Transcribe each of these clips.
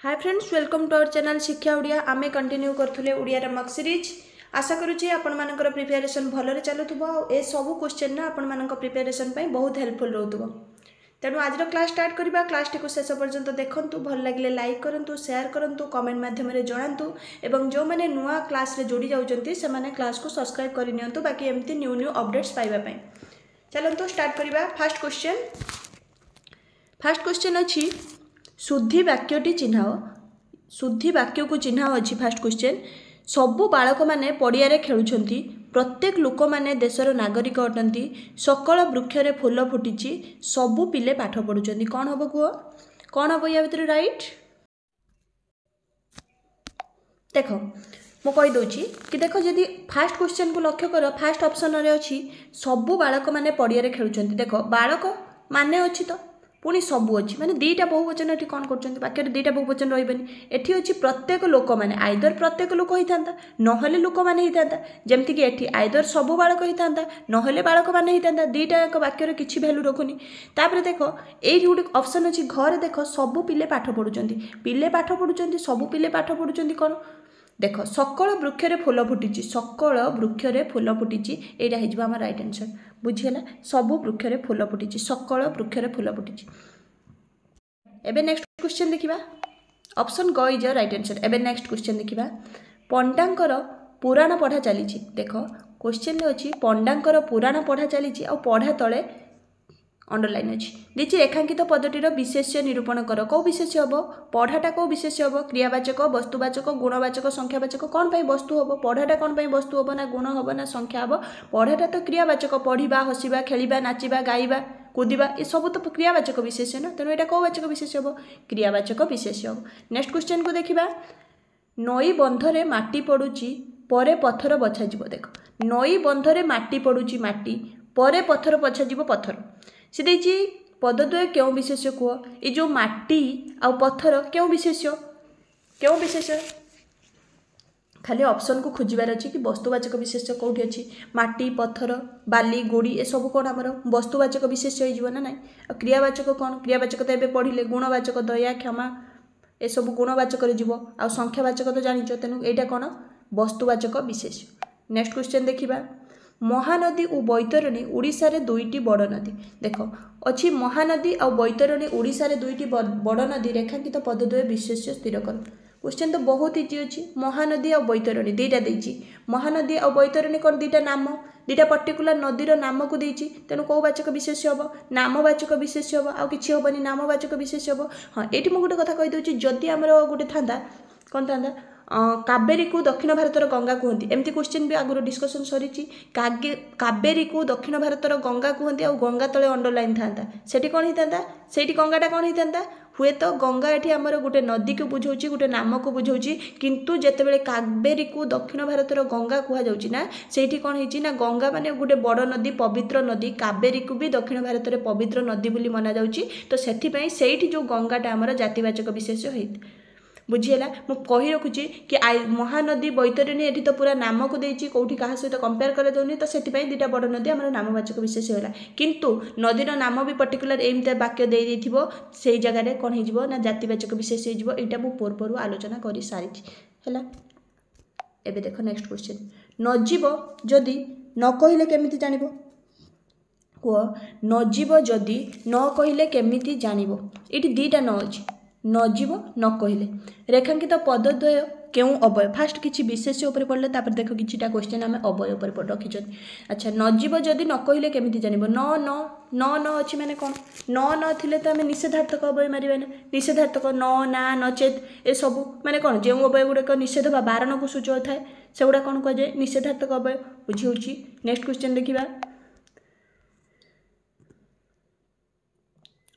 Hi friends, welcome to our channel Shiksha Odia. आमे continue करथुले Odia mock series. आशा करूची आपण मानकर प्रिपरेशन भलरे चलुथबो ए सब क्वेश्चन ना आपण मानकर प्रिपरेशन पई बहुत हेल्पफुल रहउथबो। तेणु आज क्लास स्टार्ट करबा। क्लास टी को शेष पर्यंत देखंतु, भल लागिले लाइक करंतु, शेयर करंतु, कमेंट माध्यम रे जणांतु एवं जो माने नुवा क्लास रे जोड़ी जाउचंती से माने क्लास को सब्सक्राइब करि नियंतु बाकी एमती न्यू न्यू अपडेट्स पाइबा पई। चलंतु स्टार्ट करबा। फर्स्ट क्वेश्चन अछि शुद्धि वाक्यटी चिन्हाओ। शुद्धि वाक्य को चिन्हाओ अच्छी। फर्स्ट क्वेश्चन सबु बालक माने पड़ियारे खेलुछंती, प्रत्येक लोक माने देशर नागरिक अटंती, सकल वृक्षरे फूल फुटिची, सबु पिले पाठ पढ़ुछंती। कौन हबो कुह? कौन हबो या भितर राइट? देखो मु कहि दउची कि देखो यदि फर्स्ट क्वेश्चन को लक्ष्य कर, फर्स्ट ऑप्शन रे अछि सबु बालक माने पड़ियारे खेलुछंती। देखो बालक माने अछि तो पुणी सबू अच्छी माने दीटा बहुवचन एठी कौन करछंती, बाकी दीटा बहुवचन रहिबनी। एठी अछि प्रत्येक लोक माने, आइदर प्रत्येक लोक होइतांता नहले लोक माने होइतांता। जेमति कि एठी आइदर सबू बालक होइतांता नहले बालक माने होइतांता। दीटा एक वाक्य रे किछि वैल्यू रखुनी। तापर देखो एठी गुटे ऑप्शन अछि घरे। देखो सबू पिले पाठ पढुचंती, पिले पाठ पढुचंती, सबू पिले पाठ पढुचंती। कोन देख सकल वृक्षरे फूल फुटिची, सकल वृक्षरे फूल फुटिची, एटा हे जिवो हमर राइट आंसर। बुझियला? सबु वृक्षरे फूल फुटिची, सकल वृक्षरे फूल फुटिची। एबे नेक्स्ट क्वेश्चन देखिबा। ऑप्शन ग इज राइट आंसर। एबे नेक्स्ट क्वेश्चन देखिबा। पंडांकर पुराण पढ़ा चलीची। देखो क्वेश्चन रे अछि पंडांकर पुराण पढ़ा चलीची आ पढ़ा तळे अंडरलाइन अछि। दिछि रेखांकित पदटीर विशेष्य निरूपण कर। को विशेष्य हबो? पढ़ाटा को विशेष्य हबो? क्रियावाचक, वस्तुवाचक, गुणवाचक, संख्यावाचक। कोन पई वस्तु हबो? पढ़ाटा कोन पई वस्तु हबो ना गुण हबो ना संख्या हबो? पढ़ाटा तो क्रियावाचक। पढ़िबा, हसिबा, खेलिबा, नाचिबा, गाइबा, कुदिबा ए सब तो क्रियावाचक विशेष्य ना। तेणु एटा को वाचक विशेष्य हबो? क्रियावाचक विशेष्य हबो। नेक्स्ट क्वेश्चन को देखिबा। नई बंधरे माटी पडुची, परे पत्थर बछा जिवो। देखो नई बंधरे माटी पडुची, माटी परे पत्थर बछा जिवो, पत्थर। से देछि पदद्वय क्यों विशेष्य कुह? ए जो माटी आ पत्थर क्यों विशेष्य? क्यों विशेष्य? खाली ऑप्शन को खोजिबार अछि कि वस्तुवाचक विशेष्य कोठी अछि। माटी, पत्थर, बाली, गोड़ी ए सब कोन हमर वस्तुवाचक विशेष्य होई जिवो ना नाही। आ क्रियावाचक कोन? क्रियावाचक तो एबे पढिले गुणवाचक दया, क्षमा ए सब गुणवाचक रे जिवो। आ संख्यावाचक तो जानिचो। तेनु एटा कोन? वस्तुवाचक विशेष्य। नेक्स्ट क्वेश्चन देखिबा। महानदी और बैतरणी ओडिशा रे दुईटी बड़ नदी। देखो अच्छी महानदी और बैतरणी ओडिशा रे दुईटी बड़ नदी, रेखांकित पदद्वय विशेष्य स्थिर कर। क्वेश्चन तो बहुत इजी अच्छी। महानदी और बैतरणी दीटा देछि। महानदी और बैतरणी कोन? दीटा नाम, दीटा पर्टिकुलर नदीर नाम को देछि। तेणु को वाचक विशेष्य हबो? नामवाचक विशेष्य हबो। आ किछि हबनी, नामवाचक विशेष्य हबो। हां एठी मु गोटे कथा कहि दउछि, जदि हमर गोटे थांदा कोन थांदा कावेरी को दक्षिण भारतर गंगा कहती। एमती क्वेश्चन भी आगुरी डिस्कसन सरी। कावेरी को दक्षिण भारतर गंगा कहती आ गंगा तले अंडरलाइन था। सेठी कौन होता? सेठी गंगाटा कौन होता? हुए तो गंगा एठी हमर गोटे नदी को बुझाउची, गोटे नाम को बुझाउची। किंतु जेतेबेले कावेरी को दक्षिण भारतर गंगा कहा जाउची ना, सेठी कौन होईची ना गंगा माने गोटे बड़ नदी, पवित्र नदी। कावेरी को भी दक्षिण भारत रे पवित्र नदी बोली मना जाउची। तो सेठी पई सेठी जो गंगाटा हमर जातिवाचक विशेष्य होइत। बुझीला? मु कहि रखुची कि महानदी बैतरणी एठी तो पूरा नाम को देछि, कोठी कहा सहित कंपेयर कर दउनी। तो सेठी पई दीटा बड़ नदी हमर नामवाचक विशेष्य होला। किंतु नदीर नाम भी पर्टिकुलर एमते वाक्य देइ देथिबो, सेही जगह रे कोन हिजबो ना जातिवाचक विशेष्य हिजबो। एटा मु पूर्वरु आलोचना करि सारिछि हैला। एबे देखो नेक्स्ट क्वेश्चन। नजीब जदि न कहिले केमिति जानिबो? को नजीब जदि न कहिले केमिति जानिबो? एठी दीटा न अछि। नजीब न कहिले रेखांकित पदद्वय केउ अवय। फास्ट किछि विशेष्य ऊपर पड़ले, तापर देखो किछिटा क्वेश्चन हमें अवय ऊपर पड़ रखिछन। अच्छा नजीब जदि न कहिले केमिति जानिबो? न अछि माने कोन? न थिले तो हमें निषेधार्थक अवय मारिबा ना। निषेधार्थक न, ना, नचेत ए सब माने कोन? जे अवय गुडक निषेध बा बारण को सूचक थाए सेगुडा कोन कह जाय? निषेधार्थक अवय। बुझी होछि? नेक्स्ट क्वेश्चन देखिबा।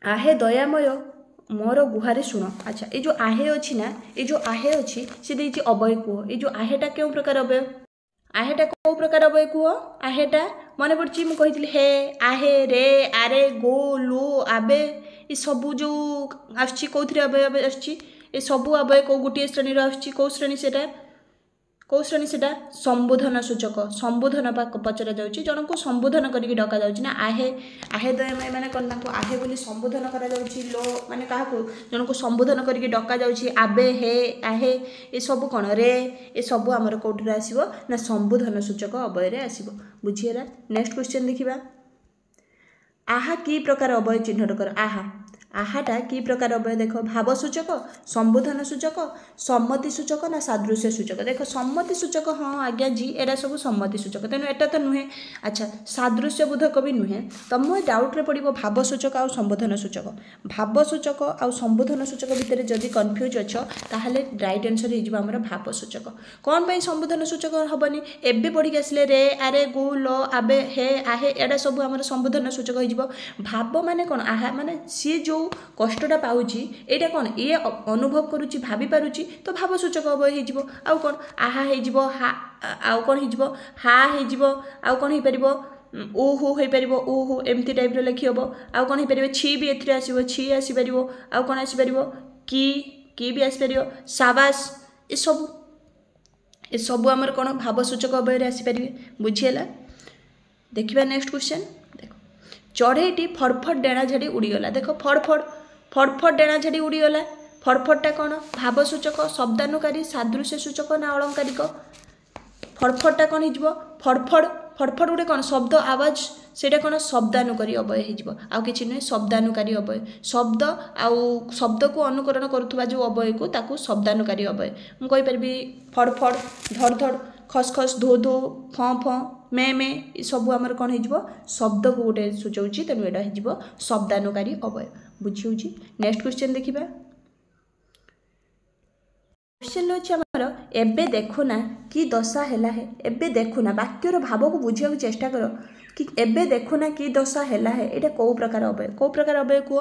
आहे दयामय मोर गुहारे सुन। अच्छा ये जो आहे अच्छी ना, ये जो आहे अच्छी सी देछि अवय कुह। ये जो आहेटा केउ प्रकार अवय? आहेटा को प्रकार अवय कुह? आहेटा मन पड़छि मु कहितली हे, आहे, रे, आरे, गो, लो, आबे ये सब जो आछि कोथरे अवय आछि? ए सब अवय को गुटिए श्रेणी रो आछि। को श्रेणी सेटा? कौ श्रेणी से संबोधन सूचक संबोधन पचरा जाऊँगी जन को संबोधन करके डक जाऊँगी आहे आहे मैंने कौन आहे बोली संबोधन करा लो माने क्या जन को संबोधन करके डक जाऊँगी आबे हे आहे ये सब कौन रे ये सब आमर कौटे आसो ना संबोधन सूचक अवय आसो बुझीगला। नेक्स्ट क्वेश्चन देखा आहा की प्रकार अवय चिन्हट कर आहा आहाटा की प्रकार अवय देख भाव सूचक संबोधन सूचक सम्मति सूचक ना सादृश्य सूचक देख सम्मति सूचक हाँ आज्ञा जी एरा सब सम्मति सूचक तेणु एटा तो नुहे। अच्छा सादृश्य बोधक भी नुहे तुम डाउट्रे पड़ो भाव सूचक आ संबोधन सूचक भाव सूचक आ संबोधन सूचक भितर जदि कन्फ्यूज अच्छ ताहले राइट आंसर हो आमर भाव सूचक कौन पाई संबोधन सूचक हेनी एबे पढ़ी आसले रे आरे गो लो आबे हे आहे एटा सब आमर संबोधन सूचक हो भाव माने कौन आहा माने सी जो कष्टा पाऊँ यहाँ कौन ये अनुभव करुच्ची भाभी पारुची तो भाव सूचक अवय हो आउ कौन आहा हो हा आउ कौन हो हा हो आउ कौन हो पार ओहो हो पार ओहो एमती टाइप लिखी हम आउ कौन हो पार छी भी एथरे आसो छी आसीपर आउ कौन आसीपर की भी आसीपर साबास ये सब आमर कौन भाव सूचक अवय आसीपर बुझीगला। देखिए नेक्स्ट क्वेश्चन देख चढ़ईटी फड़फड़ डेणा झाड़ी उड़ीगला देख फड़फड़ फड़फड़ डेणा झाड़ी उड़ीगला फड़फड़टा कौन भाव सूचक शब्दानुकारी सादृश्य सूचक ना अलंकारिक फड़फड़टा कौन हो फड़फड़ फड़फड़ गोटे कौन शब्द आवाज से कौन शब्दानुकारी अवय हो आउ कि नुहे शब्दानुकारी अवय शब्द आउ शब्द को अनुकरण करुवा जो अवय को ताकू शब्दानुकारी अवय मुझे फड़फड़ धड़ धड़ खस खस धो धो फँ फँ मे मे सब आमर कौन हो शब्द को गोटे सूचाऊँगी तेणु यहाँ हो शब्दानुकारी अवय बुझी। नेक्स्ट क्वेश्चन देखा क्वेश्चन अच्छे आमर एबे देखुना कि दशा है एबे देखुना वाक्यर भाव को बुझा चेष्टा कर कि एबे देखुना कि दशा है यहाँ कौ प्रकार अवय कह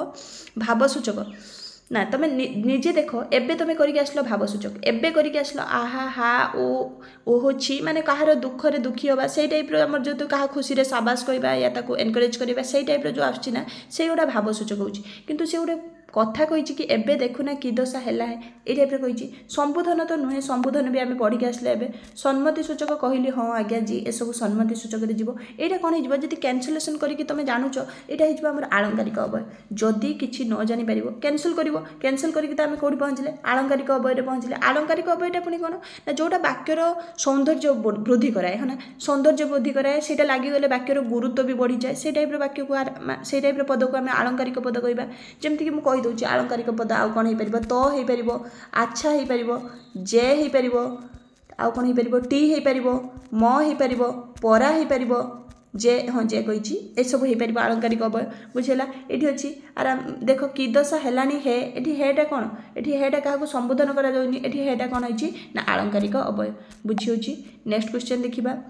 भाव सूचक ना तुम निजे देख एबे तुम करके आसलो भाव सूचक एबे करके आसलो आहा हा ओ होची माने कहार दुखरे दुखी हवा से टाइप आमर जो क्या खुशी रे साबास कहवा या ताको एनकरेज करवा से टाइप जो आसना से गोटा भाव सूचक होची किंतु से गोटे कथा कही कि एबे देखुना कि दशा है ये टाइप कही संबोधन तो नुहे संबोधन भी आम पढ़ी आसले एबे सम्मति सूचक कहली हाँ आज्ञा जी ए सब सम्मति सूचक यहाँ कौन हो कैनसलेसन करके तुम जानूच यहाँ हो आम आलंकारिक अवय जदि किसी न जापर कैनसल कर कैनसल करके तो आम कौटी पहुँचले आलंकारिक अवय पहुँचले आलंकारिक अवयटा पुणी कौन ना जोटा वाक्यर सौंदर्य वृद्धि कराए है ना सौंदर्य वृद्धि कराए से लगिगले वाक्यर गुरुत्व भी बढ़ी जाए से टाइप वाक्य को से टाइप पद को आम आलंकारिक पद कहवा जमीक मुझे कहीदे आलंकारिक पद आउ कौन हो तो हो पार आच्छा हो पार जे हो पार आउ कौन हो पार टी हो पार म हो पार परा हो पार जे हाँ जे कही ए सब हो पार आलंकारिक अवय बुझेगा ये अच्छी आराम देख कि दशा है हे ये हेटा कौन ये हेटा क्या संबोधन करा कौन है ना आलंकारिक अवय बुझी। नेक्स्ट क्वेश्चन देखा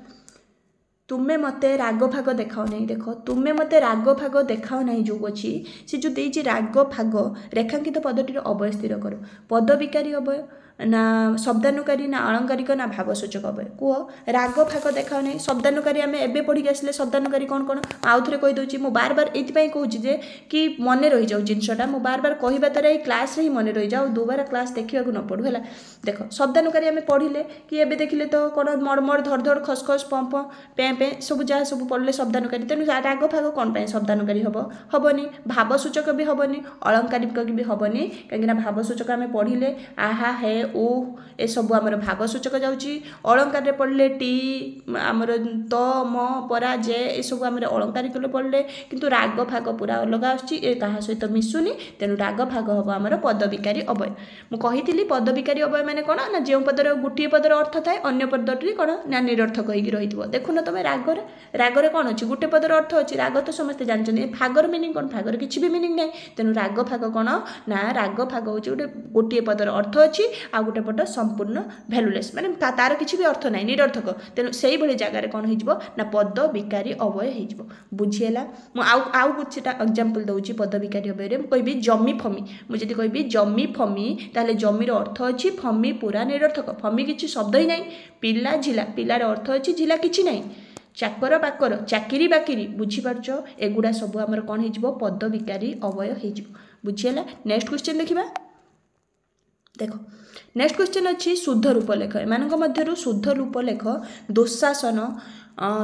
तुम्हें मते राग भाग देखाओ नहीं देख तुम्हें मते राग भाग देखाओ नहीं जो अच्छी सी जो देती राग भाग रेखांकित पदटीर अवय स्थिर कर पद विकारी अवय ना शब्दानुकारी ना अलंकारिक ना भाव सूचक अवय कह राग भाग देखाओ नहीं शब्दानुकारी आम एबे पढ़ी आसले शब्दानुकारी कौन कौन आउ थे कहीदे मुझे बार बार ये कहूँ जे कि मन रही जाऊ जिनटा मुझे बार बार कहवा द्वारा ये क्लास ही मन रही जाओ दोबारा क्लास देखा न पड़ू है देख शब्दानुकारी आम पढ़ले कि एबे देखिले तो कौन मड़मड़ धड़ धड़ खस खस पंप पे पे सब जहाँ सब पढ़ले शब्दानुकारी तेणु राग भाग कौन पाए शब्दानुकारी हेनी भाव सूचक भी हेनी अलंकारिक भी हेनी कहीं भाव सूचक आम पढ़ले आहा हे ओ ए सब आमर भाव सूचक जाऊँगी अलंकार पढ़ले टी आमर तो म परा जे ये सब आम अलंकारिक पढ़ले किंतु राग भाग पूरा अलग आसुच्ची सहित मिसुनी तेणु राग भाग हम आमर पद विकारी अवय मुझे पद विकारी अवय मैंने कौन ना जो पदर गोटे पदर अर्थ थाए अन्य पदटी कौन ना निरर्थक होगी रही देखुन तुम रागरे कौन अच्छी गोटे पदर अर्थ अच्छी राग तो समस्ते जानते भागर मिनिंग कौन भागर किसी भी मिनिंग ना तेणु राग भाग कौन ना राग भाग हूँ गोटे पदर अर्थ अच्छी आ गोटे पट संपूर्ण भैल्यूलेस माने तार किसी भी अर्थ ना निरर्थक तेणु से ही जगार कौन हो पद विकारी अवय हो बुझीगला आउ कुछ एग्जांपल दूसरी पद विकारी अवय मुझे जमी फमी मुझे कहि जमी फमी ताले जमीर अर्थ अच्छी फमी पूरा निरर्थक फमी किसी शब्द ही ना पिला झिला पिलार अर्थ अच्छी झिला किसी ना चाकर बाकर चाकरी बाकरी बुझीपार एगुड़ा सब आमर कौन हो पद विकारी अवय हो बुझीगला। नेक्स्ट क्वेश्चन देखा देख नेक्स्ट क्वेश्चन अच्छी शुद्ध रूप लेख एମାନଙ୍କ ମଧ୍ୟରୁ शुद्ध रूप लेख दुशासन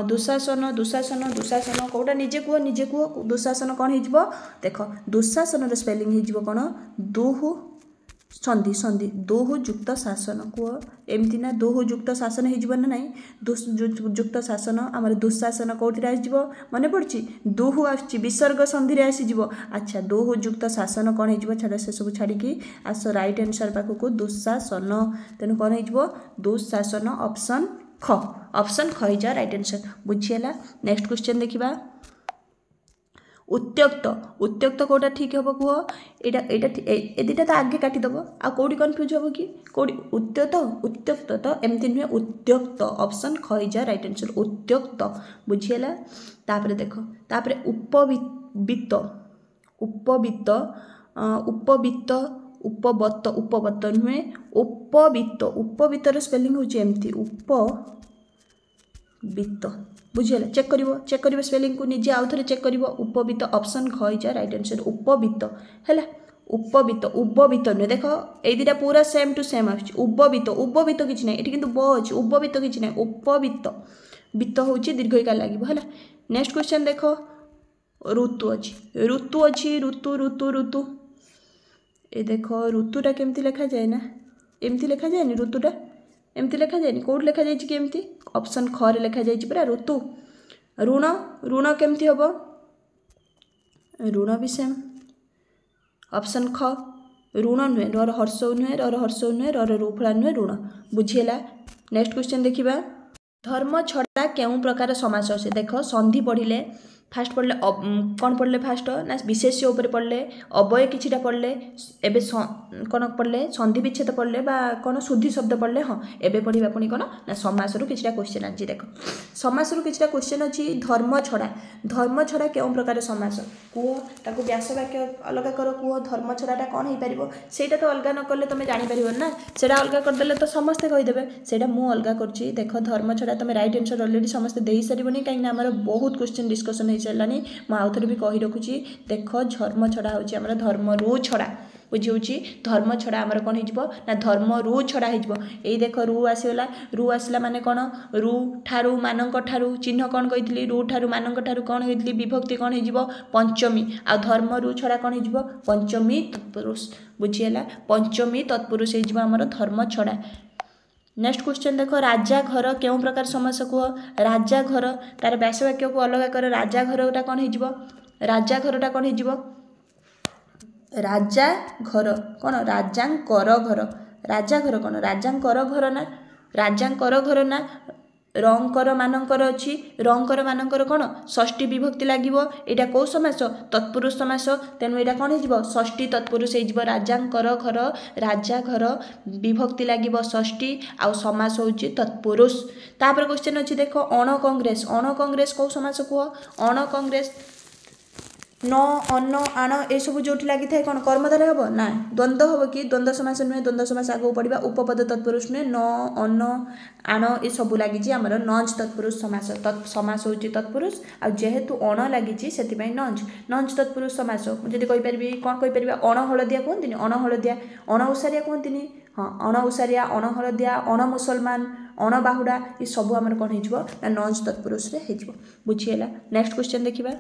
दुशासन दुशासन दुशासन कौटा निजे कुह दुशासन कौन हो देख दुशासन स्पेलिंग हो कौन दुहु संधि संधि दोहु युक्त शासन कुह एमती ना दोहु युक्त शासन हो ना युक्त शासन आमर दुशासन कौटी आसो मन पड़ी दोहु आसर्ग संधि आसीज अच्छा दोहु युक्त शासन कौन हो छाड़ से सब छाड़ी आस राइट आंसर पाखक दुशासन तेणु कौन हो दुशासन ऑप्शन ख हो जा राइट आंसर बुझीगला। नेक्स्ट क्वेश्चन देखा उत्त्यक्त उत्त्यक्त कौटा ठीक हम कह ये दुटा तो आगे काटिदेव आ कौटी कन्फ्यूज हम कि कौटी उत्त्यक्त उत्त्यक्त तो एमती नुहे उत्त्यक्त ऑप्शन ख हो जा राइट आंसर उत्त्यक्त बुझीगला। तापर देख तापर उपवित्त उपवित्त उपवित्त उपवत्त उपवत्त नुहे उपवित्त उपवित्तर स्पेलिंग होची एमती उपवित्त बुझीगला चेक करिवो स्पेलिंग को निजे आउ थे चेक करिवो उपवित्त ऑप्शन ख हो जा राइट आंसर उपवित्त है उपवित्त उबवित्त नुहे देख ये दुटा पूरा सेम टू सेम आस उबवित्त उबवित्त किसी ना ये कितु ब अच्छी उबवित्त किसी ना उपवित्त वित्त हूँ दीर्घिकार लगे है। नेक्स्ट क्वेश्चन देख ऋतु अच्छी ऋतु अच्छी ऋतु ऋतु ऋतु ये देख ऋतुटा केमती लिखा जाए ना एमती लिखा जाए ऋतुटा एमती लिखा जाए कौट लिखा जाए केमती ऑप्शन ख रे लिखा जाए पूरा ऋतु ऋण ऋण केमती हम ऋण भी सेम ऑप्शन ख ऋण नुहे रर हर्ष नुहे रर हर्ष नुहे रर रूफला नुहे ऋण बुझीगला। नेक्स्ट क्वेश्चन देखा धर्म छड़ा केउं प्रकार समास अच्छे देख संधि पढ़ले फास्ट पढ़ले कौन पढ़ले फास्ट ना विशेष्य उपर पढ़ले अवय किछिटा पढ़ले एबे कौन पढ़ले संधि विच्छेद पढ़ले बा कौन शुद्धि शब्द पढ़ले हाँ एबे पढ़ा पुणी कौन ना समास रु किछिटा क्वेश्चन अच्छी देख समास रु किछिटा क्वेश्चन अच्छी धर्म छड़ा केउं प्रकार समास कुह ताकू व्यास वाक्य अलग कर कुह धर्म छड़ाटा कौन हो पार सेटा तो अलग न कले तुम जापर ना से अलग करदे तो समस्ते कहीदेवे से मुझे अलग कर देख धर्म छड़ा तुम राइट आंसर अलरेडी समस्ते दे सारे कहीं आम बहुत क्वेश्चन डिस्कसन हो सारानी मुझे आउ थे भी कही रखुची देख धर्म छड़ा हूँ धर्म रू छड़ा बुझी धर्म छड़ा आमर कौन हो ना धर्म रू छड़ा हो देख रू आसला माने कौन रू ठारू मानक ठारू चिन्ह कौन कही रू ठारू मानक ठारू कौन कही विभक्ति कौन हो पंचमी आ धर्म रू छड़ा कौन हो पंचमी तत्पुरुष बुझीगला पंचमी तत्पुरुष होमर धर्म छड़ा। नेक्स्ट क्वेश्चन देख राजा घर केउं प्रकार समास कह राजा घर तार व्यास वाक्य को अलग कर राजा घरटा कौन हो राजा घरटा कौन हो राजा घर कौन राजांकर घर राजा घर कौन राजांकर घर ना राजांकर घर ना रंकर मानकर अच्छी रंकर मानकर कौन षष्ठी विभक्ति लगे यहाँ कौ समास तत्पुरुष समास तेणु यहाँ कौन हो षष्ठी तत्पुरुष हो राजांकर घर राजा घर विभक्ति लगे षष्ठी आउ समास हो तत्पुरुष। तापर क्वेश्चन अच्छी देख अण कांग्रेस कौ समास कह अण कांग्रेस न अन्न आण ए सब जो लगी था कौन कर्मधारय हम ना द्वंद्व हम कि द्वंद्व समास नुहे द्वंद्व समास आगे पढ़ा उपपद तत्पुरुष नुहे न अन्न आण ए सब लगी आमर नंज तत्पुरुष समास समास होची तत्पुरुष आ जेहेतु अण लगी से नंज तत्पुरुष समास मुझे कहीपरि कौन कहीपर अण हलदिया कहती अण हलदिया अण उसारिया कहती हाँ अण उसारिया अण हलदिया अण मुसलमान अण बाहुड़ा ये सब आमर कौन हो नंज तत्पुरुष बुझीगला। नेक्स्ट क्वेश्चन देखा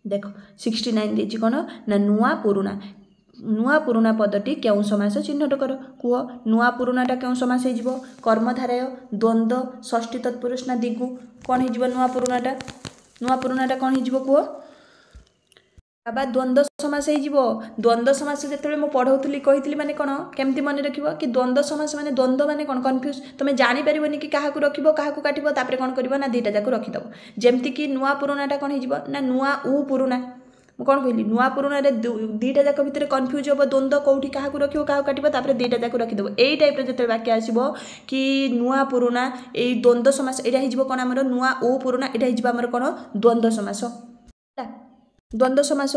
देख 69 देछि कौन ना नुआ पुरुणा पदटी केउं समास चिन्हट कर कह नुआ पुरुणाटा केउं समास हो कर्मधारय द्वंद्व षष्ठी तत्पुरुष ना दिगु कौन हो नुआ पुरुणाटा कौन हो कह बाबा द्वंद्व समास हो द्वंद्व समास जो पढ़ाऊली कही मैंने कौन केमती मन रख कि द्वंद्व समास माने द्वंद्व माने कौन कन्फ्यूज तुम जापर कि क्या रख क्या काटब तापर कौन कर ना दुईटा जाक रखिदेव जमती कि नुआ पुरुणाटा कौन हो ना नुआ उ पुरुणा कौन कहली नुआ पुरुणा दुईटा जाक भितर कन्फ्यूज हम द्वंद्व कौटी क्या रख क्या काटब तापर दुईटा जाक रखिदेव यही टाइप जो वाक्य आसो कि नुआ पुरुणा ये द्वंद्व समास यहाँ हो कौन आमर नुआ उ पुरुणा यहाँ हो कौन द्वंद्व समास द्वंद्व समास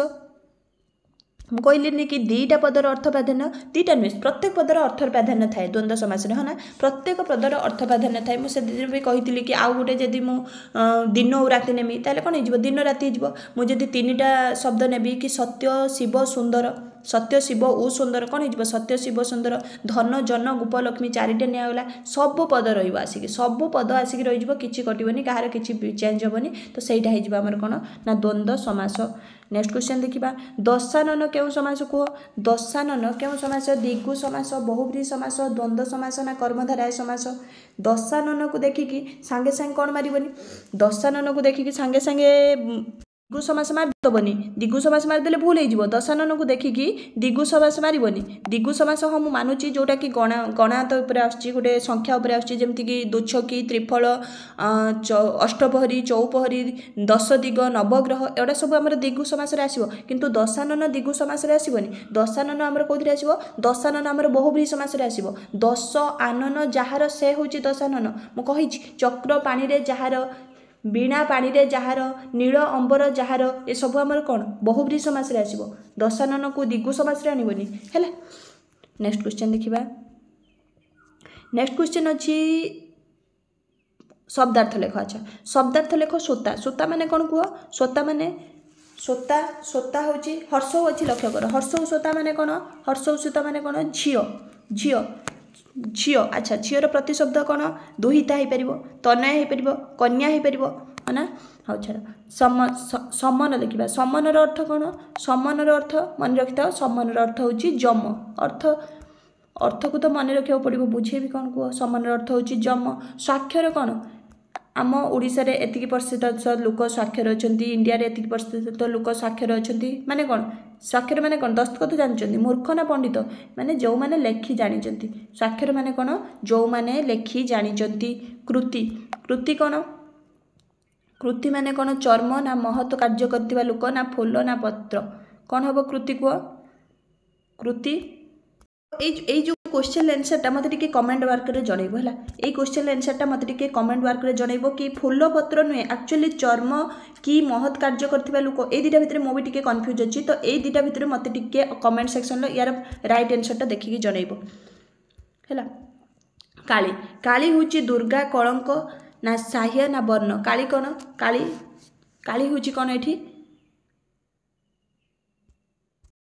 ମୁଁ କହିଲିନି କି ଦୁଇଟା ପଦର ଅର୍ଥ ପ୍ରାଧାନ୍ୟ, ଦୁଇଟା ନୁହେଁ, ପ୍ରତ୍ୟେକ ପଦର ଅର୍ଥର ପ୍ରାଧାନ୍ୟ ଥାଏ ଦ୍ୱନ୍ଦ୍ୱ ସମାସରେ, ହଁ ନା, ପ୍ରତ୍ୟେକ ପଦର ଅର୍ଥ ପ୍ରାଧାନ୍ୟ ଥାଏ। ମୁଁ ସେଦିନ ବି କହିଥିଲି କି ଆଉ ଗୋଟେ ଯଦି ମୁଁ ଦିନ ଆଉ ରାତି ନେବି ତାହେଲେ କ'ଣ ହେଇଯିବ, ଦିନ ରାତି ହେଇଯିବ। ମୁଁ ଯଦି ତିନିଟା ଶବ୍ଦ ନେବି କି ସତ୍ୟ ଶିବ ସୁନ୍ଦର, ସତ୍ୟ ଶିବ ଓ ସୁନ୍ଦର, କ'ଣ ହେଇଯିବ, ସତ୍ୟ ଶିବ ସୁନ୍ଦର। ଧନ ଜନ ଗୋପ ଲକ୍ଷ୍ମୀ ଚାରିଟା ନିଆଗଲା, ସବୁ ପଦ ରହିବ ଆସିକି, ସବୁ ପଦ ଆସିକି ରହିଯିବ, କିଛି କଟିବନି, କାହାର କିଛି ଚେଞ୍ଜ ହେବନି। ତ ସେଇଟା ହେଇଯିବ ଆମର କ'ଣ ନା ଦ୍ୱନ୍ଦ୍ୱ ସମାସ। ନେକ୍ସଟ କ୍ୱେଶ୍ଚନ୍ ଦେଖିବା, ଦଶାନନ କେଉଁ ସମାସ କୁହ? ଦଶାନନ କେଉଁ ସମାସ? ଦ୍ୱିଗୁ ସମାସ, ବହୁବ୍ରୀହି ସମାସ, ଦ୍ୱନ୍ଦ୍ୱ ସମାସ ନା କର୍ମଧାରୟ ସମାସ? ଦଶାନନକୁ ଦେଖିକି ସାଙ୍ଗେ ସାଙ୍ଗେ କ'ଣ ମାରିବନି, ଦଶାନନକୁ ଦେଖିକି ସାଙ୍ଗେ ସାଙ୍ଗେ ଦ୍ୱିଗୁ ସମାସ ମାରିଦେବନି, ଦ୍ୱିଗୁ ସମାସ ମାରିଦେଲେ ଭୁଲ ହେଇଯିବ। ଦଶାନନକୁ ଦେଖିକି ଦ୍ୱିଗୁ ସମାସ ମାରିବନି। ଦ୍ୱିଗୁ ସମାସ ହଁ ମୁଁ ମାନୁଛି, ଯେଉଁଟାକି ଗଣାନ୍ତ ଉପରେ ଆସୁଛି, ଗୋଟେ ସଂଖ୍ୟା ଉପରେ ଆସୁଛି, ଯେମିତିକି ଦୋଛକି, ତ୍ରିଫଳ, ଅଷ୍ଟପହରୀ, ଚଉପହରୀ, ଦଶ ଦିଗ, ନବଗ୍ରହ, ଏଗୁଡ଼ା ସବୁ ଆମର ଦ୍ୱିଗୁ ସମାସରେ ଆସିବ। କିନ୍ତୁ ଦଶାନନ ଦ୍ୱିଗୁ ସମାସରେ ଆସିବନି। ଦଶାନନ ଆମର କେଉଁଥିରେ ଆସିବ? ଦଶାନନ ଆମର ବହୁବ୍ରୀହି ସମାସରେ ଆସିବ। ଦଶ ଆନନ ଯାହାର ସେ ହେଉଛି ଦଶାନନ। ମୁଁ କହିଛି ଚକ୍ର ପାଣିରେ ଯାହାର, ବୀଣା ପାଣିରେ ଯାହାର, ନୀଳ ଅମ୍ବର ଯାହାର, ଏସବୁ ଆମର କ'ଣ ବହୁବ୍ରୀହି ସମାସରେ ଆସିବ। ଦଶାନନକୁ ଦ୍ୱିଗୁ ସମାସରେ ଆଣିବନି, ହେଲା। ନେକ୍ସଟ କ୍ୱେଶ୍ଚନ୍ ଦେଖିବା। ନେକ୍ସଟ କ୍ୱେଶ୍ଚନ୍ ଅଛି ଶବ୍ଦାର୍ଥ ଲେଖ। ଆଚ୍ଛା, ଶବ୍ଦାର୍ଥ ଲେଖ। ସୋତା, ସୋତା ମାନେ କ'ଣ କୁହ? ସୋତା ମାନେ, ସୋତା, ସୋତା ହେଉଛି ହର୍ଷଉ ଅଛି, ଲକ୍ଷ୍ୟ କର। ହର୍ଷଉ ସୋତା ମାନେ କ'ଣ? ହର୍ଷଉ ସୋତା ମାନେ କ'ଣ? ଝିଅ, ଝିଅ, ଝିଅ। ଆଚ୍ଛା, ଝିଅର ପ୍ରତିଶବ୍ଦ କ'ଣ? ଦୁହିତା ହେଇପାରିବ, ତନୟା ହେଇପାରିବ, କନ୍ୟା ହେଇପାରିବ, ହଁ ନା। ହଉ ଛାଡ଼, ସମନ ଲେଖିବା। ସମନର ଅର୍ଥ କ'ଣ? ସମନର ଅର୍ଥ ମନେ ରଖିଥାଅ, ସମନର ଅର୍ଥ ହେଉଛି ଯମ। ଅର୍ଥକୁ ତ ମନେ ରଖିବାକୁ ପଡ଼ିବ, ବୁଝେଇବି କ'ଣ କୁହ। ସମନର ଅର୍ଥ ହେଉଛି ଯମ। ସ୍ୱାକ୍ଷର କ'ଣ? ଆମ ଓଡ଼ିଶାରେ ଏତିକି ପ୍ରତିଶତ ଲୋକ ସ୍ୱାକ୍ଷର ଅଛନ୍ତି, ଇଣ୍ଡିଆରେ ଏତିକି ପ୍ରତିଶତ ଲୋକ ସ୍ୱାକ୍ଷର ଅଛନ୍ତି, ମାନେ କ'ଣ? ସ୍ୱାକ୍ଷର ମାନେ କ'ଣ? ଦସ୍ତଖତ ଜାଣିଛନ୍ତି? ମୂର୍ଖ ନା ପଣ୍ଡିତ? ମାନେ ଯେଉଁମାନେ ଲେଖି ଜାଣିଛନ୍ତି। ସ୍ୱାକ୍ଷର ମାନେ କ'ଣ? ଯେଉଁମାନେ ଲେଖି ଜାଣିଛନ୍ତି। କୃତି, କୃତି କ'ଣ? କୃତି ମାନେ କ'ଣ? ଚର୍ମ ନା ମହତ୍ କାର୍ଯ୍ୟ କରିଥିବା ଲୋକ ନା ଫୁଲ ନା ପତ୍ର, କ'ଣ ହେବ କୃତି କୁହ? କୃତି। এই ଯେଉଁ क्वेश्चन आंसरटा मत टिके कमेंट वर्करे जनइब है। यही क्वेश्चन आंसरटा मत टिके कमेंट वर्करे जनइब कि फूल पत्र नुहे एक्चुअली चर्म कि महत् कार्य करथिबा लोक, ए दुटा भितर मो भी टिके कन्फ्यूज अछि। तो ए दुटा भितर मत टिके कमेंट सेक्शन यार राइट आंसरटा देखिकी जनइब है। काली, काली होची दुर्गा कलंक ना साह्य ना वर्ण? काली कौन? काली, काली होची कौन? एठी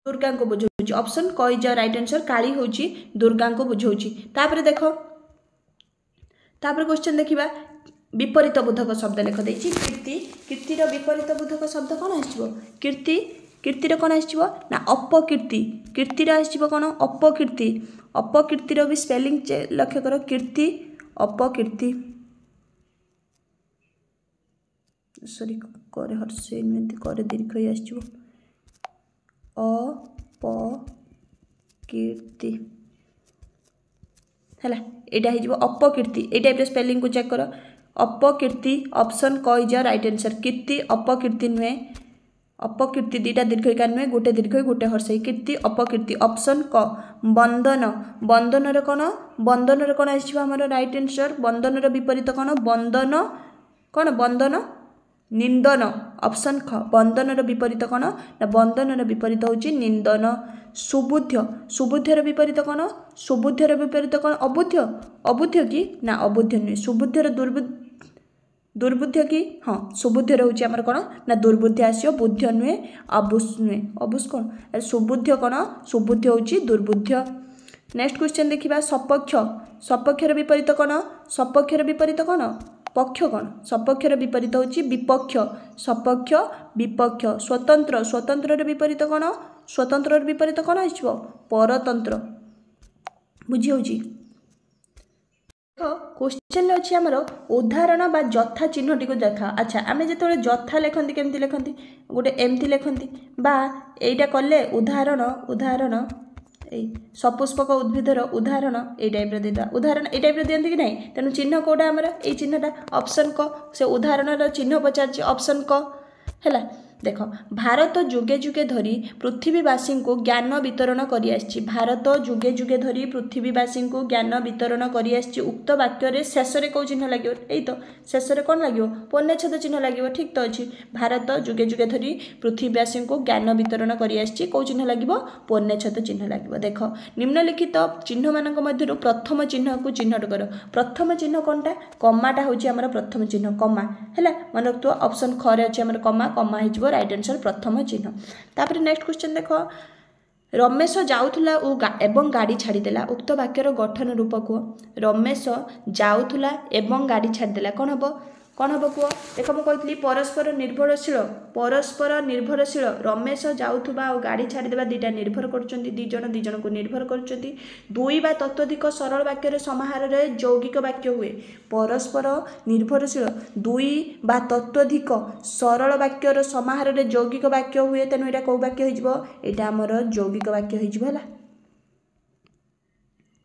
दुर्गा को बुझाऊँ। ऑप्शन कहीज राइट आंसर, काली होची दुर्गा को बुझाऊँ। तापर देख, तापर क्वेश्चन देखिबा विपरीत बोधक शब्द लेख देछि। कीर्ति, कीर्तिर विपरीत बोधक शब्द कौन आसिबो? कीर्ति, कीर्तिर कौन आसिबो ना अपकीर्ति। कीर्तिर आसिबो कौन? अपकीर्ति। अपकीर्तिर भी स्पेलिंग लक्ष्य कर, कीर्ति अपकीर्ति, सॉरी करे हर्षे एमती करे दीर्घ ही आसिबो अपकीर्ति है। यहाँ हो अपकीर्ति, ये टाइप स्पेलिंग को चेक कर। अपकीर्ति ऑप्शन कहीज राइट आंसर। कीर्ति अपकीर्ति नुहे, अपकीर्ति दुईटा दीर्घकार नुहे, गोटे दीर्घ गोटे हर्षई। कीर्ति अपकीर्ति ऑप्शन क। बंदन, बंदनर कौन? बंदनर कौन आमर राइट आंसर? बंदनर विपरीत कौन? बंदन कौन? बंदन निंदन ऑप्शन ख। बंदनर विपरीत कौन ना? बंदनर विपरीत होची निंदन। सुबुद्ध, सुबुद्धर विपरीत कौन? सुबुद्धर विपरीत कौन? अबुद्ध, अबुद्ध कि ना? अबुद्ध नुहे। सुबुद्धर दुर्बुद्ध कि? हाँ, सुबुद्धर होची आमर कौन ना? दुर्बुद्ध आसियो, बुद्ध नुहे, अबुस नुहे। अबुस कौन? सुबुद्ध कौन? सुबुद्ध होची दुर्बुद्ध। नेक्स्ट क्वेश्चन देखिबा सपक्ष, सपक्षर विपरीत कौन? सपक्षर विपरीत कौन? पक्ष कौन? सपक्षर विपरीत होची विपक्ष। सपक्ष विपक्ष। स्वतंत्र, स्वतंत्र विपरीत कौन? स्वतंत्र विपरीत कौन आसिबो? परतंत्र। बुझी होची? क्वेश्चन अच्छी आमर उदाहरण बा जथा चिन्हटी को देखा। अच्छा, आम जो जथा लिखती केमती लिखती? गोटे एमती लिखती बा एटा कले उदाहरण, उदाहरण सपुष्पक उद्भिदर उदाहरण ये टाइप देता। उदाहरण ये टाइप दिखती कि ना? तेणु चिन्ह कौटा आमर? ये चिन्हटा ऑप्शन क। से उदाहरण चिन्ह पचार ऑप्शन क है। देख भारत जुगे जुगे धरी पृथ्वीवासी को ज्ञान वितरण कर भारत जुगे जुगे धरी पृथ्वीवासी को ज्ञान वितरण कर उक्त वाक्य शेष में कौ चिन्ह लगे यही तो शेष में कौन लगे पूर्णच्छेद चिन्ह लगे ठीक तो अच्छी भारत जुगे जुगे धरी पृथ्वीवासी को ज्ञान वितरण कर कौ चिन्ह लगे पूर्णच्छेद चिन्ह लगे देख निम्नलिखित चिन्ह मान मध्य प्रथम चिन्ह को चिन्हट कर प्रथम चिन्ह कौनटा कमाटा हूँ आम प्रथम चिन्ह कमा है मन रख ऑप्शन ख रे अच्छे कमा कमा हो राइट आंसर प्रथम चिन्ह तापर नेक्स्ट क्वेश्चन देख रमेश जाऊला एवं गाड़ी छाड़देला उक्त वाक्यर गठन रूप कह रमेश जाऊला एवं गाड़ी छाड़देला कौन हम कह देख मुझे परस्पर निर्भरशील रमेश जाऊथुबा और गाड़ी छाड़देवा दुईटा निर्भर कर को निर्भर कर दुई बा तत्वधिक सरल वाक्य समाहार यौगिक वाक्य हुए परस्पर निर्भरशील दुई बा तत्वधिक सरल वाक्यर समाहार यौगिक वाक्य हुए तेणु यहाँ कौ वाक्य होटा आमर यौगिक वाक्य होगा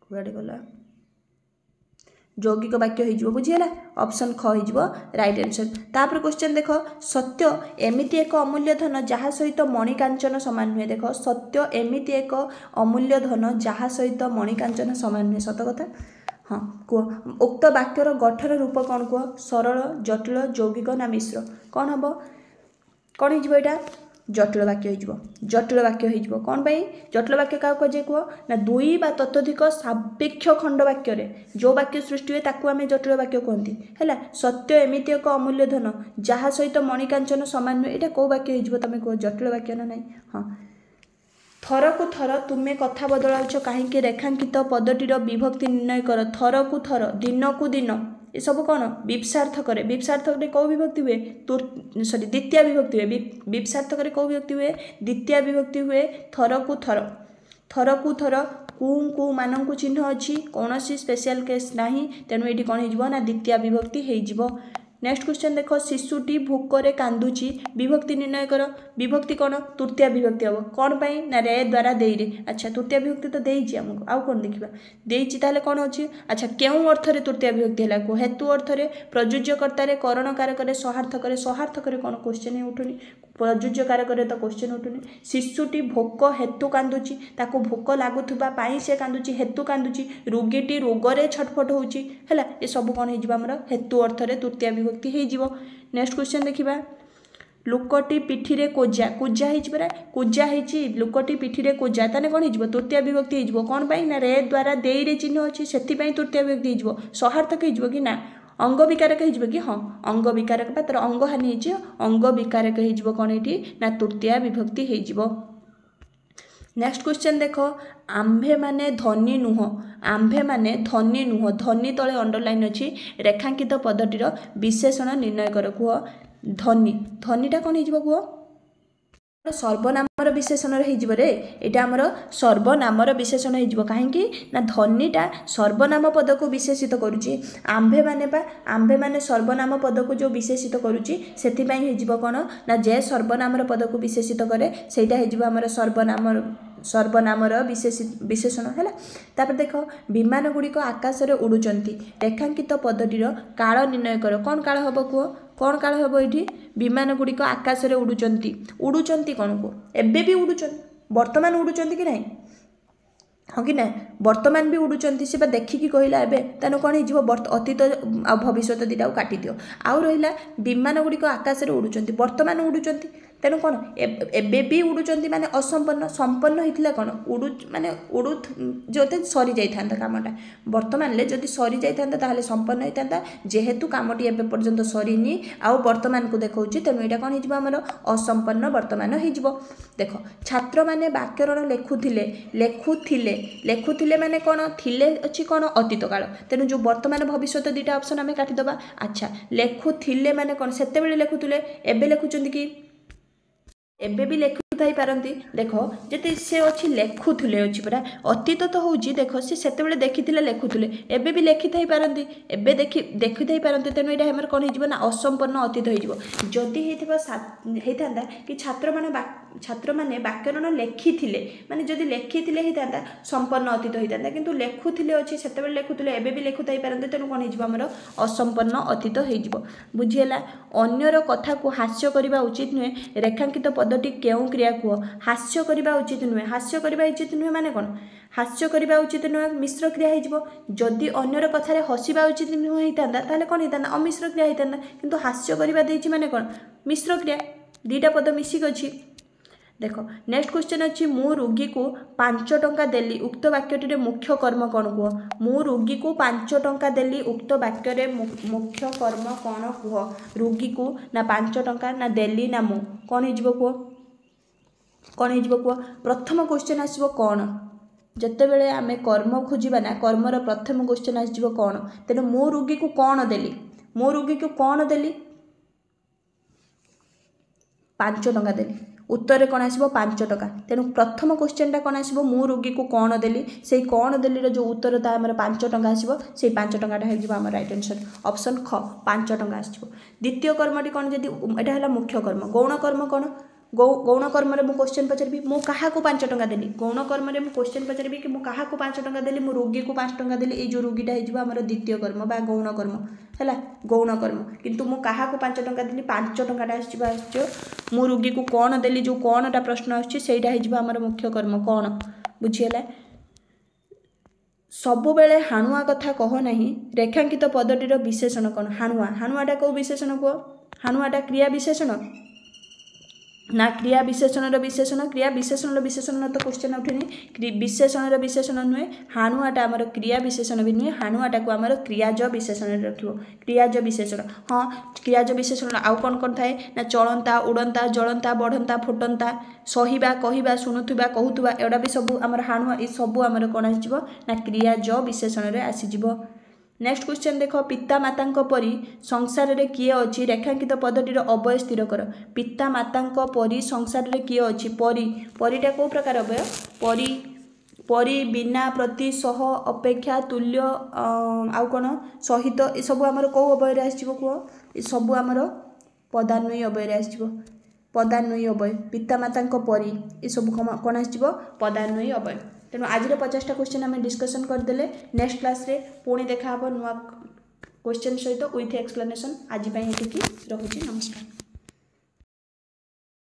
कुआडे गला यौगिक वाक्य हो बुझीगला ऑप्शन ख हो राइट आंसर तापर क्वेश्चन देख सत्य एमिति एक अमूल्य धन जहाँ सहित मणिकांचन सामान नुहे देख सत्य एमिति एक अमूल्य धन जहाँ सहित मणिकांचन सामान नुहे सत कथा हाँ कह उक्त वाक्यर गठन रूप कौन कह सरल जटिल यौगिक ना मिश्र कौन हम कौन हो जटिल वाक्य हो कौन पाई जटिल वाक्य क्या कहे कह ना दुई बा तत्वधिक सापेक्ष खंड वाक्य जो वाक्य सृष्टि हुए ताकू आम जटिल वाक्य कहती है सत्य एमिति एक अमूल्य धन जहाँ सहित मणिकांचन सामान नुहे यहाँ कौ वाक्य हो तुम कह जटिल वाक्य ना ना हाँ थर को थर तुम्हें कथा बदलाउछ कहीं रेखांकित पदटीर विभक्ति निर्णय कर थर को थर दिन को दिन ये सब कौन विप्सार्थक कौ विभक्ति हुए सॉरी द्वितीय विभक्ति हुए विप्सार्थक कौ विभक्ति हुए द्वितीय विभक्ति हुए थर को थर कु मान चिन्ह अच्छी कौन स्पेशल केस ना तेणु ये कौन हो द्वितीय विभक्ति हो नेक्स्ट क्वेश्चन देख शिशुटी भोकर कांदुची विभक्ति निर्णय कर विभक्ति कौन तृतीय विभक्ति हम कौन पाई ना रे द्वारा देरे अच्छा तृतीय विभक्ति तो देजी आमको आउ कौन देखा देची ताले कौन अच्छी अच्छा क्यों अर्थ रे तृतीय विभक्ति है हेतु अर्थ रे प्रयोज्यकर्तारे करण कारक सहार्थक कौन क्वेश्चन उठुनी प्रयोज्य कारक तो क्वेश्चन उठुनी शिशुटी भोक हेतु कांदुची ताको भोक लगुवा पाई से कांदुची हेतु कांदुची रोगीटी रोगरे छटफट होची है ये सब कौन हो हेतु अर्थ रे तृतीय विभक्ति हो नेक्स्ट क्वेश्चन देखिबा लुकटी पिठी कोजा कुजा परा कुजा लुकटी पिठी कोजा ताने कौन हो तृतीय विभक्ति हो कौन पाई ना रे द्वारा देरे चिन्ह अच्छी से तृतीय विभक्ति हो सहार्थक हो कि ना अंग विकारक हो कि हाँ अंग विकारक तर अंग हानि अंग विकारक हो कौन ये ना तृतीय विभक्ति हो नेक्स्ट क्वेश्चन देख आम्भे माने धनी नुह आम्भे माने धनी नुह धनी तले अंडरलाइन अच्छी रेखांकित पदटीर विशेषण निर्णय कर कह धनीटा कौन हो कह सर्वनामर विशेषण रे यहाँ आमर सर्वनामर विशेषण हो कहीं ना धनीटा सर्वनाम पद को विशेषित करुच्ची आम्भे माने सर्वनाम पद को जो विशेषित करुच्ची से कौन ना जे सर्वनामर पद को विशेषित करे सेटा आमर सर्वनामर विशेषण है तापर देख विमान गुड़िक आकाश में उड़ुचंती रेखांकित पदटीर काल निर्णय कर कौन काल हम कह कौन काल हम ये विमान गुड़िक आकाश में उड़ुचंती कौन को एबे भी उड़ुचंती वर्तमान उड़ुचंती कि नहीं हाँ कि ना वर्तमान भी उड़ुचंती से देखिकी कहला एवं कौन हो अतीत आ भविष्य दुईटा काटी दियो आउ रहा विमान गुड़िक आकाश में उड़ुचंती वर्तमान उड़ुचंती तेणु कौन एबे भी उड़ुचंती माने असंपन्न संपन्न होता कौन उड़ू माने उड़ू जो सरी जाता कामटा वर्तमान जदि सरी जाता संपन्न होता जेहेतु कामटी एबे पर्यंत सरीनी आउ वर्तमान को देखा तेणु यहाँ कौन हो आमर असंपन्न वर्तमान हो देख छात्र मैंने व्याकरण लेखुले माने कौन थिले अच्छी कौन अतीत काल तेणु जो वर्तमान भविष्य दुईटा ऑप्शन आम काटिदेबा अच्छा लेखुले माने कौन से लेखुले एबे लेखुचंती कि एबे भी लेखुथाई पारती देख जति से अच्छी लेखुले अच्छी पूरा अतीत तो हूँ देख से देखी लेखुले एबे भी लेखि पारती एबे देखी पारती तेणु यहाँ हमारे कौन हो ना असंपन्न अतीत हो जदि होता कि छात्र मैंने छात्र मैंने व्याकरण लेखिथिले माने जदि लेखिथिले हितांता संपन्न अतीत हितांता किंतु लेखुथिले अछि सेतेबेले लेखुथिले एबे भी लेखुथाई पारंते तेणु कोन हिजबो हमर असंपन्न अतीत हेजिबो बुझिएला अन्यर कथा को हास्य करिबा उचित नुहे रेखांकित पदटी केउ क्रिया को हास्य करिबा उचित नुहे हास्य करिबा उचित नुहे माने कोन हास्य करिबा उचित नुहे मिश्र क्रिया हेजिबो जदि अन्यर कथारे हसिबा उचित नुहे हितांता ताले कोन हितांता अमिश्र क्रिया हितांता किंतु हास्य करिबा देछि माने कोन मिश्र क्रिया दीटा पद मिसिक अछि देख नेक्स्ट क्वेश्चन अच्छी मु रोगी को 5 टंका देली उक्त वाक्यटी मुख्य कर्म कौन कह मु रोगी को 5 टंका देली उक्त वाक्य मुख्य कर्म कौन कह रोगी को ना 5 टंका ना देली ना मु कौन हो कौन हो कह प्रथम क्वेश्चन आसो कौन जिते बड़े आम कर्म खोजा ना कर्मर प्रथम क्वेश्चन आसो कौन तेणु मु रोगी को कौन देली मु रोगी को कौन देली 5 टंका देली उत्तर कौन आसो 5 टका तेणु प्रथम क्वेश्चन कौन आसो मु रोगी को कौन देली से कौन देली जो उत्तर था आम 5 टका आसो से 5 टकाटा हो राइट आंसर ऑप्शन ख 5 टका आसो द्वितीय कर्मटी कौन जदि यहाँ है मुख्य कर्म गौण कर्म कौन गौण कर्म मु क्वेश्चन पचारि मु क्या 5 टका देली गौण कर्म मु क्वेश्चन पचारि कि क्या 5 टका देली मु रोगी को 5 टका देली ये जो रोगीटा हो द्वितीय कर्म बा गौण कर्म है गौण कर्म किंतु मु क्या 5 टका देली 5 टकाटा आसो मु रोगी को कौन देली जो कौनटा प्रश्न आसटा हो मुख्य कर्म कौन बुझीगला सब बेले हाणुआ कथा कह नहीं रेखांकित पदटीर विशेषण कौन हाणुआ हाणुआटा कौ विशेषण कह हाणुआटा क्रिया विशेषण ना क्रिया विशेषण क्रिया विशेषण तो क्वेश्चन उठेनि विशेषण विशेषण नुहे हाणुआटा आमर क्रिया विशेषण भी नुहे हाणुआटा को आमर क्रियाज विशेषण रखिबो क्रियाज विशेषण हाँ क्रियाज विशेषण आउ कौन कौन थाए ना चलंता उड़ंता जलंता बढ़ंता फुटंता सहिबा कहिबा शुणुथुबा कहूथुबा एडा भी सब आमर हाणुआ ये सब आमर कौन आसीजिवो ना क्रियाज विशेषण रे आसीजिवो नेक्स्ट क्वेश्चन देख पिता माता परी संसार रे किए अच्छी रेखांकित पदटीर अवय स्थिर कर पिता माता परी संसार रे किए अच्छी परी परीटा कौ प्रकार अवय परी परी बिना प्रति सह अपेक्षा तुल्य आउ कौन सहित ये सब आमर कौ अवय आसो कह सब आमर पदान्वयी अवय आसो पदान्वयी अवय पिता माता परी ये सब कौन आसो पदान्वयी अवय तेणु आज 50टा क्वेश्चन आम डिस्कसन करदे नेक्स्ट क्लास रे पुणी देखा नुआ क्वेश्चन सहित विथ एक्सप्लेनेशन आज रखुची नमस्कार।